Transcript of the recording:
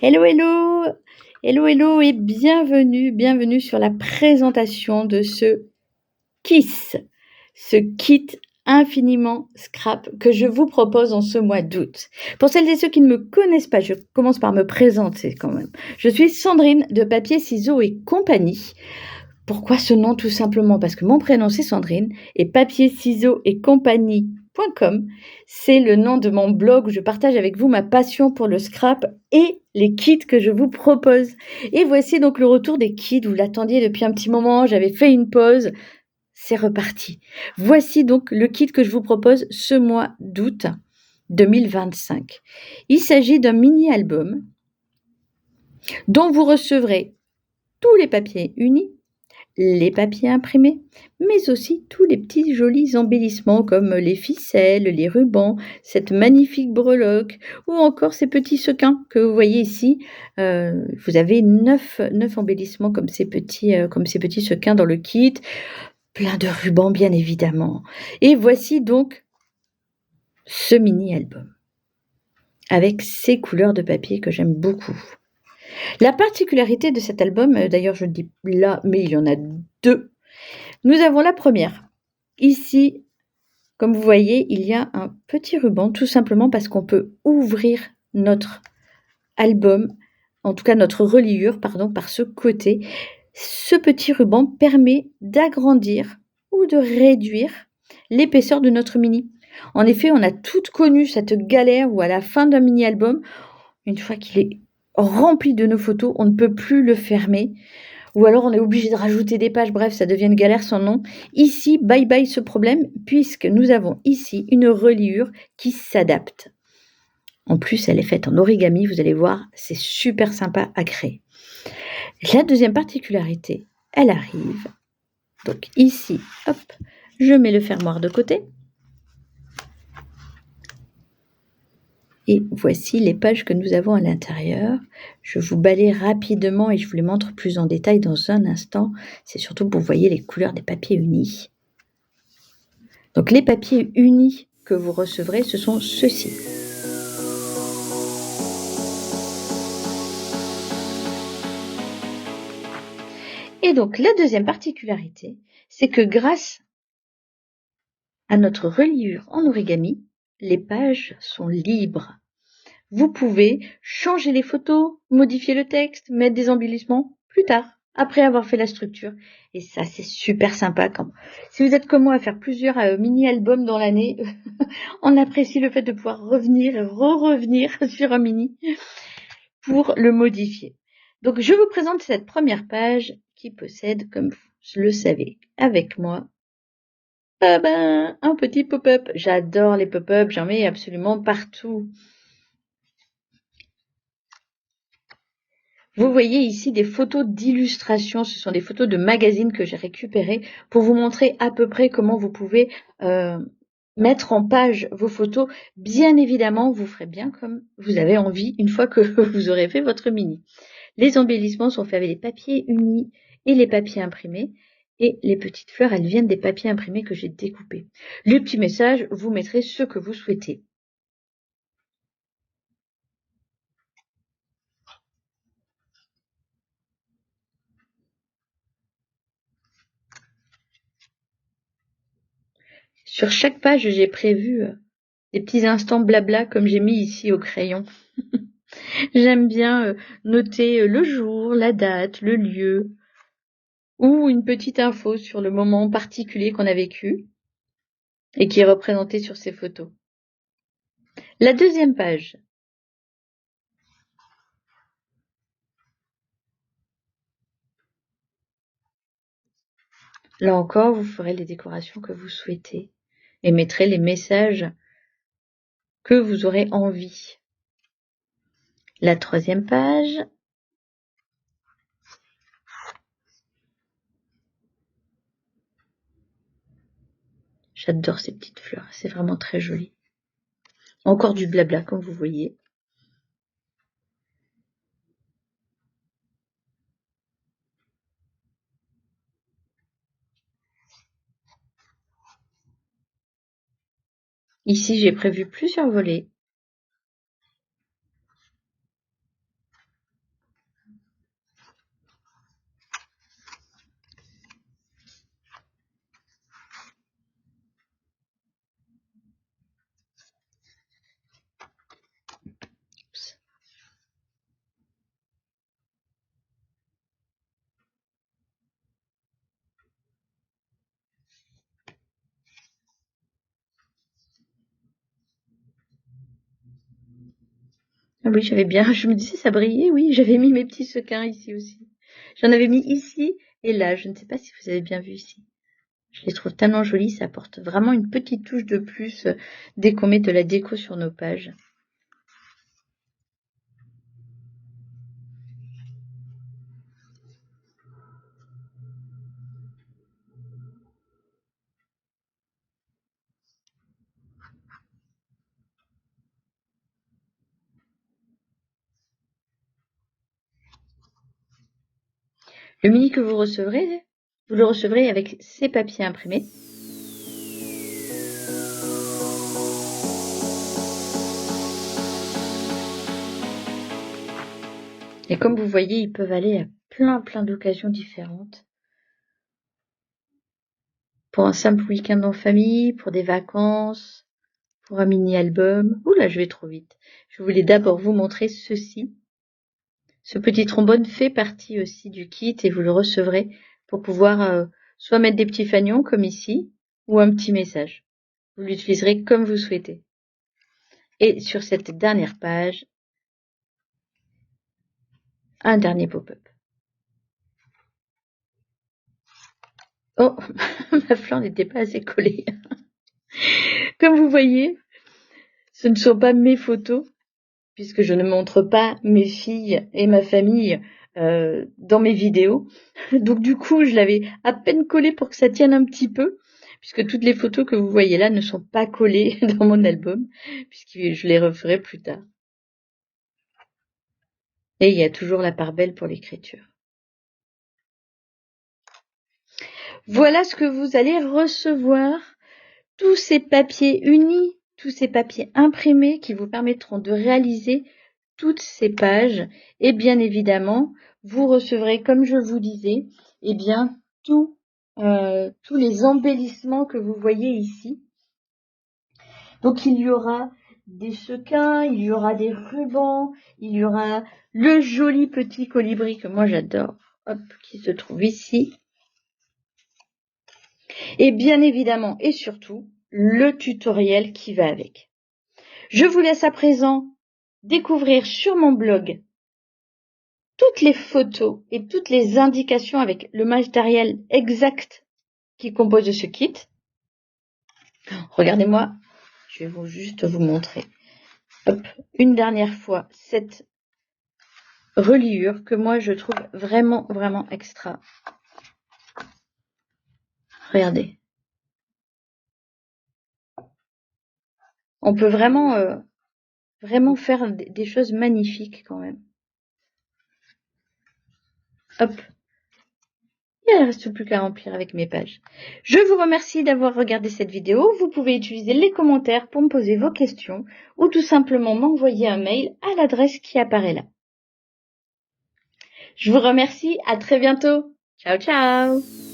Hello, hello! Hello, hello et bienvenue sur la présentation de ce KISS, ce kit infiniment scrap que je vous propose en ce mois d'août. Pour celles et ceux qui ne me connaissent pas, je commence par me présenter quand même. Je suis Sandrine de Papier, Ciseaux et Compagnie. Pourquoi ce nom? Tout simplement parce que mon prénom c'est Sandrine et Papier, Ciseaux et Compagnie.com, c'est le nom de mon blog où je partage avec vous ma passion pour le scrap et les kits que je vous propose. Et voici donc le retour des kits, vous l'attendiez depuis un petit moment, j'avais fait une pause, c'est reparti. Voici donc le kit que je vous propose ce mois d'août 2025. Il s'agit d'un mini-album dont vous recevrez tous les papiers unis, les papiers imprimés, mais aussi tous les petits jolis embellissements comme les ficelles, les rubans, cette magnifique breloque ou encore ces petits sequins que vous voyez ici. Vous avez 9 embellissements comme ces petits sequins dans le kit, plein de rubans bien évidemment. Et voici donc ce mini-album avec ces couleurs de papier que j'aime beaucoup. La particularité de cet album, d'ailleurs je le dis là, mais il y en a deux. Nous avons la première. Ici, comme vous voyez, il y a un petit ruban, tout simplement parce qu'on peut ouvrir notre album, en tout cas notre reliure, pardon, par ce côté. Ce petit ruban permet d'agrandir ou de réduire l'épaisseur de notre mini. En effet, on a toutes connu cette galère où à la fin d'un mini-album, une fois qu'il est rempli de nos photos, on ne peut plus le fermer. Ou alors on est obligé de rajouter des pages, bref, ça devient une galère sans nom. Ici, bye bye ce problème, puisque nous avons ici une reliure qui s'adapte. En plus, elle est faite en origami, vous allez voir, c'est super sympa à créer. La deuxième particularité, elle arrive. Donc ici, hop, je mets le fermoir de côté. Et voici les pages que nous avons à l'intérieur. Je vous balaye rapidement et je vous les montre plus en détail dans un instant. C'est surtout pour que vous voyez les couleurs des papiers unis. Donc les papiers unis que vous recevrez, ce sont ceux-ci. Et donc la deuxième particularité, c'est que grâce à notre reliure en origami, les pages sont libres. Vous pouvez changer les photos, modifier le texte, mettre des embellissements plus tard, après avoir fait la structure. Et ça, c'est super sympa. Si vous êtes comme moi à faire plusieurs mini-albums dans l'année, on apprécie le fait de pouvoir revenir et revenir sur un mini pour le modifier. Donc, je vous présente cette première page qui possède, comme vous le savez, avec moi, un petit pop-up. J'adore les pop-up, j'en mets absolument partout. Vous voyez ici des photos d'illustration, ce sont des photos de magazines que j'ai récupérées pour vous montrer à peu près comment vous pouvez mettre en page vos photos. Bien évidemment, vous ferez bien comme vous avez envie une fois que vous aurez fait votre mini. Les embellissements sont faits avec les papiers unis et les papiers imprimés. Et les petites fleurs, elles viennent des papiers imprimés que j'ai découpés. Les petits messages, vous mettrez ce que vous souhaitez. Sur chaque page, j'ai prévu des petits instants blabla comme j'ai mis ici au crayon. J'aime bien noter le jour, la date, le lieu ou une petite info sur le moment particulier qu'on a vécu et qui est représenté sur ces photos. La deuxième page. Là encore, vous ferez les décorations que vous souhaitez et mettrez les messages que vous aurez envie. La troisième page. J'adore ces petites fleurs, c'est vraiment très joli. Encore du blabla comme vous voyez. Ici, j'ai prévu plusieurs volets. Ah oui, j'avais bien, je me disais ça brillait, oui, j'avais mis mes petits sequins ici aussi. J'en avais mis ici et là, je ne sais pas si vous avez bien vu ici. Je les trouve tellement jolis, ça apporte vraiment une petite touche de plus dès qu'on met de la déco sur nos pages. Le mini que vous le recevrez avec ces papiers imprimés. Et comme vous voyez, ils peuvent aller à plein d'occasions différentes. Pour un simple week-end en famille, pour des vacances, pour un mini-album. Oula, je vais trop vite. Je voulais d'abord vous montrer ceci. Ce petit trombone fait partie aussi du kit et vous le recevrez pour pouvoir soit mettre des petits fanions comme ici, ou un petit message. Vous l'utiliserez comme vous souhaitez. Et sur cette dernière page, un dernier pop-up. Oh, ma flanc n'était pas assez collée. Comme vous voyez, ce ne sont pas mes photos, puisque je ne montre pas mes filles et ma famille dans mes vidéos. Donc du coup, je l'avais à peine collée pour que ça tienne un petit peu, puisque toutes les photos que vous voyez là ne sont pas collées dans mon album, puisque je les referai plus tard. Et il y a toujours la part belle pour l'écriture. Voilà ce que vous allez recevoir. Tous ces papiers unis, tous ces papiers imprimés qui vous permettront de réaliser toutes ces pages. Et bien évidemment, vous recevrez, comme je vous disais, eh bien, tous les embellissements que vous voyez ici. Donc, il y aura des sequins, il y aura des rubans, il y aura le joli petit colibri que moi j'adore, hop, qui se trouve ici. Et bien évidemment, et surtout, le tutoriel qui va avec. Je vous laisse à présent découvrir sur mon blog toutes les photos et toutes les indications avec le matériel exact qui compose ce kit. Regardez-moi, je vais juste vous montrer. Hop, une dernière fois cette reliure que moi je trouve vraiment extra. Regardez. On peut vraiment faire des choses magnifiques quand même. Hop. Et il ne reste plus qu'à remplir avec mes pages. Je vous remercie d'avoir regardé cette vidéo. Vous pouvez utiliser les commentaires pour me poser vos questions ou tout simplement m'envoyer un mail à l'adresse qui apparaît là. Je vous remercie. À très bientôt. Ciao, ciao.